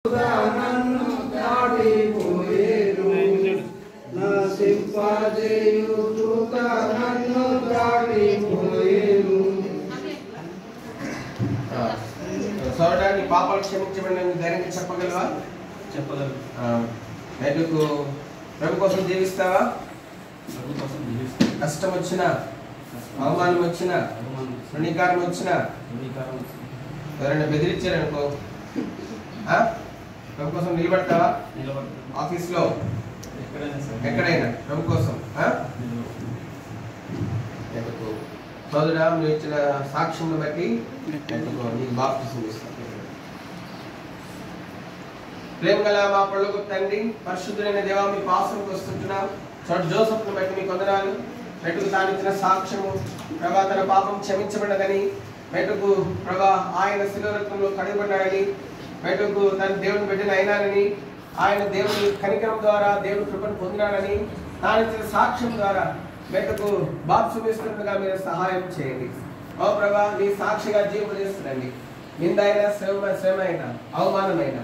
నన్ను దాటిపోయేరు నశింపజేయు దూత నన్ను దాటిపోయేరు. సోదరా, నీ పాపాలు క్షమించమని ధైర్యంగా చెప్పగలవా? చెప్పగలను. ఎందుకు ప్రభు కోసం జీవిస్తావా? ప్రభు కోసం జీవిస్తాను. కష్టం వచ్చినా, అవమానం వచ్చినా, రుణీకారం వచ్చినా, ఎవరైనా బెదిరించారనుకో, ప్రభు కోసం నిలబడతావా? ఆఫీస్లో ఎక్కడైనా ప్రభు కోసం ఎందుకు సోదరా, నువ్వు ఇచ్చిన సాక్ష్యం బట్టి ఎందుకు నీకు బాప్తిసం ఇస్తాను. ప్రేమ గల మా పరలోకపు తండ్రి, పరిశుద్ధులైన దేవా, మీ పాసంకి వస్తుంటున్నాం. జోసెఫ్ను బట్టి మీ కొందనాలు. మెట్టుకు తాను ఇచ్చిన సాక్ష్యము ప్రభా, తన పాపం క్షమించబడ్డదని, మెట్టుకు ప్రభా ఆయన శిలువ రక్తంలో కడగబడ్డాడని, మెట్టుకు తన దేవుని బిడ్డను అయినానని, ఆయన దేవుని కనికరం ద్వారా దేవుని కృపను పొందినాడని, తాను ఇచ్చిన సాక్ష్యం ద్వారా మెట్టుకు బాప్తిసమిస్తుండగా మీరు సహాయం చేయండి. ఓ ప్రభా, నీ సాక్షిగా జీవింపజేస్తుండండి. నిందైన శ్రమ అయినా అవమానమైన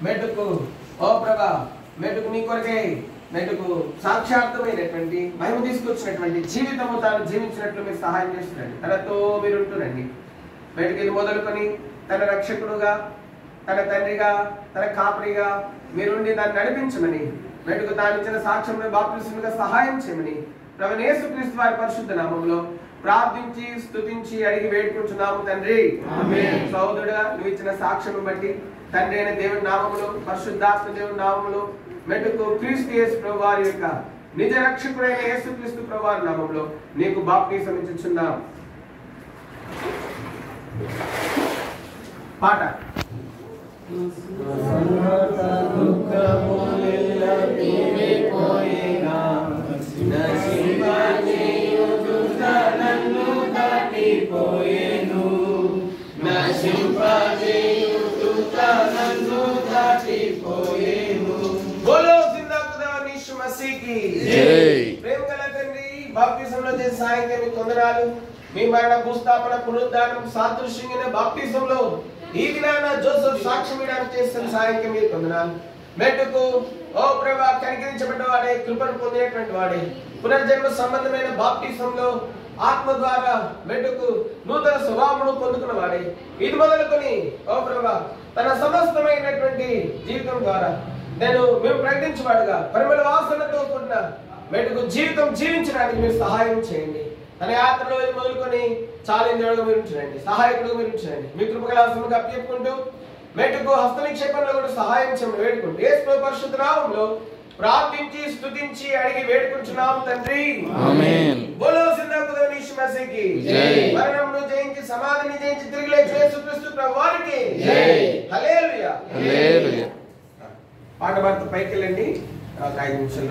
మెట్టుకు ఓ ప్రభా, మెట్టుకు నీ కొరకే మెట్టుకు సాక్షార్థమైనటువంటి మహిమ తీసుకొచ్చినటువంటి జీవితము తాను జీవించినట్లు మీరు సహాయం చేస్తుండండి. తనతో మీరు ఉంటుండండి. మెట్టుకి మొదలుకొని తన రక్షకుడుగా, తన తండ్రిగా, తన కాపరిగా మీరుండి దాన్ని నడిపించమని, మెట్టుకు తాను ఇచ్చిన సాక్ష్యం బాప్తిసముగా సహాయం చేయమని ప్రభువైన యేసుక్రీస్తు వారి పరిశుద్ధ నామములో ప్రార్థించి స్తుతించి అడిగి వేడుకుంటున్నాము తండ్రి. ఆమేన్. సోదరుడా, నువ్వు ఇచ్చిన సాక్ష్యం బట్టి తండ్రి అయిన దేవుని నామములో, పరిశుద్ధాత్మ దేవుని నామములో, మెట్టుకు క్రీస్తు యేసు ప్రభు వారి యొక్క నిజ రక్షకుడైన యేసుక్రీస్తు ప్రభు వారి నామములో నీకు బాప్తిసం ఇచ్చుచున్నాం. పాట బాప్తిసంలో చేసే సాయంగా మీకు వందనాలు. మీ మరణ భూస్థాపన పునరుద్ధానం సాదృశ్యంగా బాప్తిసంలో ఈ దినాన జోసెఫ్ సాక్ష్యం ఇవ్వడానికి చేస్తున్న సాయంగా మీకు వందనాలు. మెట్టుకు ఓ ప్రభా, కనికరించబడ్డ వాడే, కృపను పొందినటువంటి వాడే, పునర్జన్మ సంబంధమైన బాప్తిసంలో ఆత్మ ద్వారా మెట్టుకు నూతన స్వభావమును పొందుకున్న వాడే, ఇది మొదలుకొని ఓ ప్రభా తన సమస్తమైనటువంటి జీవితం ద్వారా మేము ప్రకటించేవాడుగా పరిమళ వాసనతో కూడిన మెట్టుకు జీవితం జీవించడానికి మీరు సహాయం చేయండి. తన యాత్రలో మొదలుకొని చాలించడానికి మీరు ఉంచండి, సహాయకుడు మీరు ఉంచండి. మీ కృపగలాసముగా అప్పచెప్పుకుంటూ మెట్టుకు హస్త నిక్షేపంలో కూడా సహాయం చేయమని వేడుకుంటూ యేసు పరిశుద్ధ నామములో ప్రార్థించి స్తుతించి అడిగి వేడుకుంటున్నాము తండ్రి. ఆమేన్. బోలో సిందాకుదోని యేసు మసీకి జై. మరణమును జయించి సమాధిని జయించి తిరిగి లేచిన యేసుక్రీస్తు ప్రభువారికి జై. హల్లెలూయా. హల్లెలూయా. పాట పాడుతూ పైకి వెళ్ళండి. 5 నిమిషాలు.